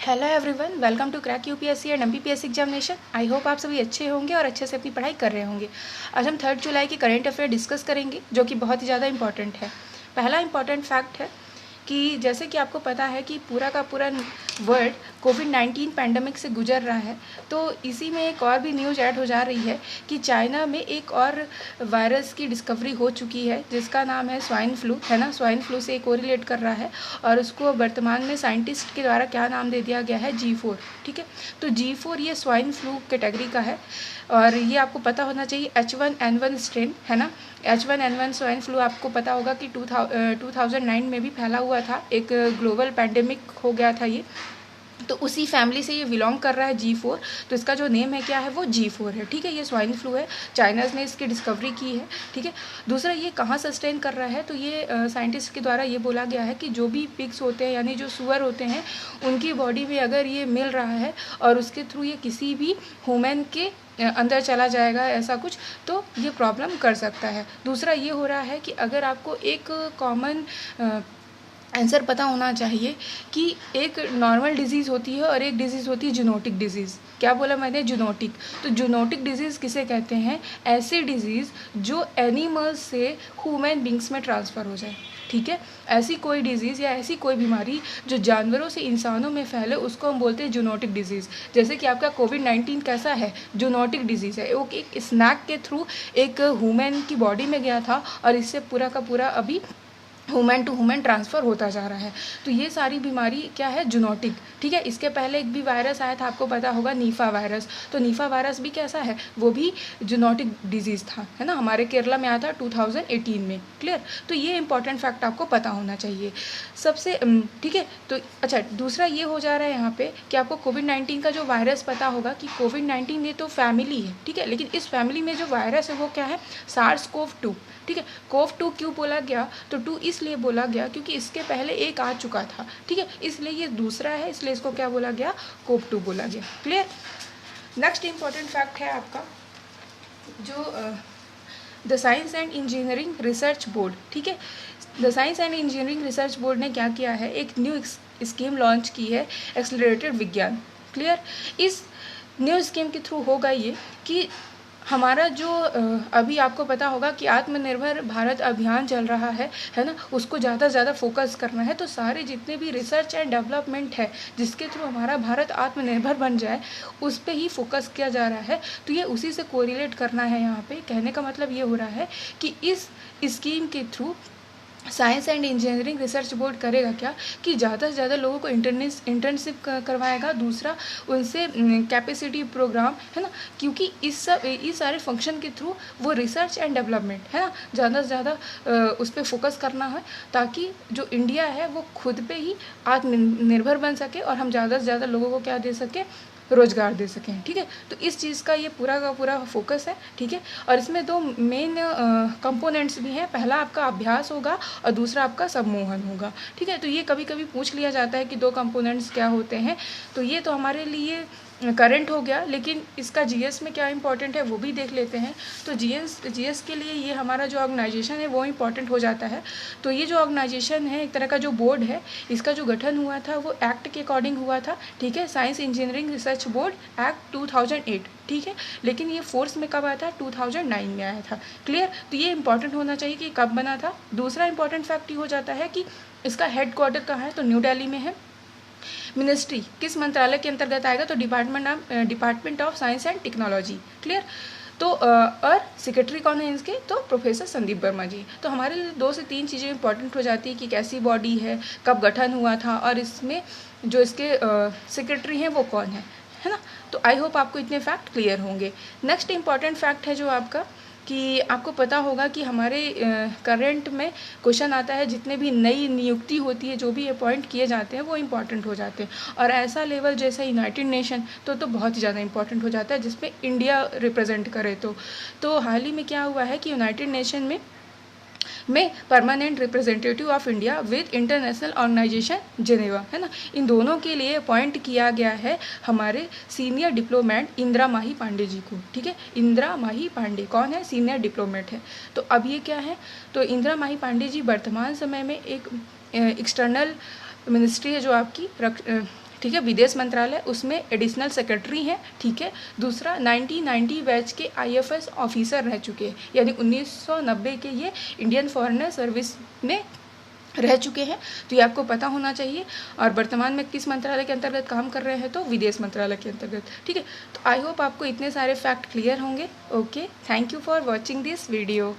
Hello everyone, welcome to crack UPSC and MPPSC examination. I hope आप सभी अच्छे होंगे और अच्छे से अपनी पढ़ाई कर रहे होंगे। आज हम 3 जुलाई की करंट अफेयर डिस्कस करेंगे, जो कि बहुत ही ज़्यादा इंपॉर्टेंट है। पहला इंपॉर्टेंट फैक्ट है कि जैसे कि आपको पता है कि पूरा का पूरा वर्ल्ड कोविड-19 पैंडमिक से गुजर रहा है, तो इसी में एक और भी न्यूज़ ऐड हो जा रही है कि चाइना में एक और वायरस की डिस्कवरी हो चुकी है, जिसका नाम है स्वाइन फ्लू, है ना। स्वाइन फ्लू से कोरिलेट कर रहा है और उसको वर्तमान में साइंटिस्ट के द्वारा क्या नाम दे दिया गया है, G4। ठीक है, तो G4 ये स्वाइन फ्लू कैटेगरी का है और ये आपको पता होना चाहिए H1N1 स्ट्रेन, है ना। H1N1 स्वाइन फ्लू आपको पता होगा कि 2009 में भी फैला हुआ था, एक ग्लोबल पैंडेमिक हो गया था ये। तो उसी फैमिली से ये बिलोंग कर रहा है G4, तो इसका जो नेम है क्या है, वो G4 है। ठीक है, ये स्वाइन फ्लू है, चाइना ने इसकी डिस्कवरी की है। ठीक है, दूसरा ये कहाँ सस्टेन कर रहा है, तो ये साइंटिस्ट के द्वारा ये बोला गया है कि जो भी पिग्स होते हैं यानी जो सुअर होते हैं, उनकी बॉडी में अगर ये मिल रहा है और उसके थ्रू ये किसी भी ह्यूमन के अंदर चला जाएगा ऐसा कुछ, तो ये प्रॉब्लम कर सकता है। दूसरा ये हो रहा है कि अगर आपको एक कॉमन आंसर पता होना चाहिए कि एक नॉर्मल डिजीज़ होती है और एक डिजीज़ होती है जूनोटिक डिजीज़। क्या बोला मैंने, जूनोटिक। तो जूनोटिक डिजीज़ किसे कहते हैं, ऐसी डिजीज़ जो एनिमल्स से ह्यूमन बींग्स में ट्रांसफ़र हो जाए। ठीक है, ऐसी कोई डिजीज़ या ऐसी कोई बीमारी जो जानवरों से इंसानों में फैले, उसको हम बोलते हैं जूनोटिक डिजीज़। जैसे कि आपका कोविड-19 कैसा है, जूनोटिक डिजीज़ है। वो एक स्नैक के थ्रू एक ह्यूमन की बॉडी में गया था और इससे पूरा का पूरा अभी ह्यूमन टू ह्यूमन ट्रांसफ़र होता जा रहा है। तो ये सारी बीमारी क्या है, जूनोटिक। ठीक है, इसके पहले एक भी वायरस आया था, आपको पता होगा, नीफा वायरस। तो नीफा वायरस भी कैसा है, वो भी जूनोटिक डिजीज़ था, है ना। हमारे केरला में आया था 2018 में। क्लियर, तो ये इंपॉर्टेंट फैक्ट आपको पता होना चाहिए सबसे। ठीक है, तो अच्छा, दूसरा ये हो जा रहा है यहाँ पे कि आपको कोविड-19 का जो वायरस पता होगा कि कोविड-19 ये तो फैमिली है। ठीक है, लेकिन इस फैमिली में जो वायरस है वो क्या है, SARS-CoV-2। ठीक है, CoV-2 क्यों बोला गया, तो 2 इसलिए बोला गया क्योंकि इसके पहले एक आ चुका था। ठीक है, इसलिए ये दूसरा है, इसलिए इसको क्या बोला गया, CoV-2 बोला गया। क्लियर। नेक्स्ट इंपॉर्टेंट फैक्ट है आपका जो the science and engineering research board. ठीक है, the science and engineering research board ने क्या किया है, एक न्यू स्कीम लॉन्च की है, एक्सेलरेटेड विज्ञान। क्लियर, इस न्यू स्कीम के थ्रू होगा ये कि हमारा जो अभी आपको पता होगा कि आत्मनिर्भर भारत अभियान चल रहा है ना, उसको ज़्यादा से ज़्यादा फोकस करना है। तो सारे जितने भी रिसर्च एंड डेवलपमेंट है जिसके थ्रू हमारा भारत आत्मनिर्भर बन जाए, उस पर ही फोकस किया जा रहा है। तो ये उसी से कोरिलेट करना है। यहाँ पे कहने का मतलब ये हो रहा है कि इस स्कीम के through science and engineering research board करेगा क्या कि ज़्यादा से ज़्यादा लोगों को इंटर्नशिप करवाएगा। दूसरा, उनसे कैपेसिटी प्रोग्राम, है ना, क्योंकि इस सारे फंक्शन के थ्रू वो रिसर्च एंड डेवलपमेंट, है ना, ज़्यादा से ज़्यादा उस पर फोकस करना है, ताकि जो इंडिया है वो खुद पे ही आत्मनिर्भर बन सके और हम ज़्यादा से ज़्यादा लोगों को क्या दे सके, रोजगार दे सकें। ठीक है, तो इस चीज़ का ये पूरा का पूरा फोकस है। ठीक है, और इसमें 2 मेन कंपोनेंट्स भी हैं। पहला आपका अभ्यास होगा और दूसरा आपका सम्मोहन होगा। ठीक है, तो ये कभी कभी पूछ लिया जाता है कि 2 कंपोनेंट्स क्या होते हैं। तो ये तो हमारे लिए करंट हो गया, लेकिन इसका जीएस में क्या इंपॉर्टेंट है वो भी देख लेते हैं। तो जीएस के लिए ये हमारा जो ऑर्गेनाइजेशन है वो इम्पॉर्टेंट हो जाता है। तो ये जो ऑर्गेनाइजेशन है, एक तरह का जो बोर्ड है, इसका जो गठन हुआ था वो एक्ट के अकॉर्डिंग हुआ था। ठीक है, science engineering research board act 2008। ठीक है, लेकिन ये फोर्स में कब आया था, 2009 में आया था। क्लियर, तो ये इंपॉर्टेंट होना चाहिए कि कब बना था। दूसरा इंपॉर्टेंट फैक्ट ये हो जाता है कि इसका हेड क्वार्टर कहाँ है, तो न्यू दिल्ली में है। मिनिस्ट्री किस मंत्रालय के अंतर्गत आएगा, तो department of science and technology. Clear, तो और सेक्रेटरी कौन है इसके, तो प्रोफेसर संदीप वर्मा जी। तो हमारे लिए 2 से 3 चीज़ें इंपॉर्टेंट हो जाती है कि कैसी बॉडी है, कब गठन हुआ था और इसमें जो इसके सेक्रेटरी हैं वो कौन है ना। तो आई होप आपको इतने फैक्ट क्लियर होंगे। नेक्स्ट इंपॉर्टेंट फैक्ट है जो आपका कि आपको पता होगा कि हमारे करंट में क्वेश्चन आता है, जितने भी नई नियुक्ति होती है, जो भी अपॉइंट किए जाते हैं वो इम्पॉर्टेंट हो जाते हैं। और ऐसा लेवल जैसे यूनाइटेड नेशन तो बहुत ही ज़्यादा इंपॉर्टेंट हो जाता है, जिसमें इंडिया रिप्रेजेंट करे। तो हाल ही में क्या हुआ है कि यूनाइटेड नेशन में permanent representative of India with international organisation Geneva, है ना, इन दोनों के लिए अपॉइंट किया गया है हमारे सीनियर डिप्लोमेट इंदिरा माही पांडे जी को। ठीक है, इंदिरा माही पांडे कौन है, सीनियर डिप्लोमेट है। तो अब ये क्या है, तो इंदिरा माही पांडे जी वर्तमान समय में एक एक्सटर्नल मिनिस्ट्री है जो आपकी ठीक है, विदेश मंत्रालय उसमें एडिशनल सेक्रेटरी हैं, ठीक है। दूसरा 1990 बैच के IFS ऑफिसर रह चुके हैं, यानी 1990 के ये इंडियन फॉरेन सर्विस में रह चुके हैं, तो ये आपको पता होना चाहिए। और वर्तमान में किस मंत्रालय के अंतर्गत काम कर रहे हैं, तो विदेश मंत्रालय के अंतर्गत, ठीक है। तो आई होप आपको इतने सारे फैक्ट क्लियर होंगे। Okay, thank you for watching this video.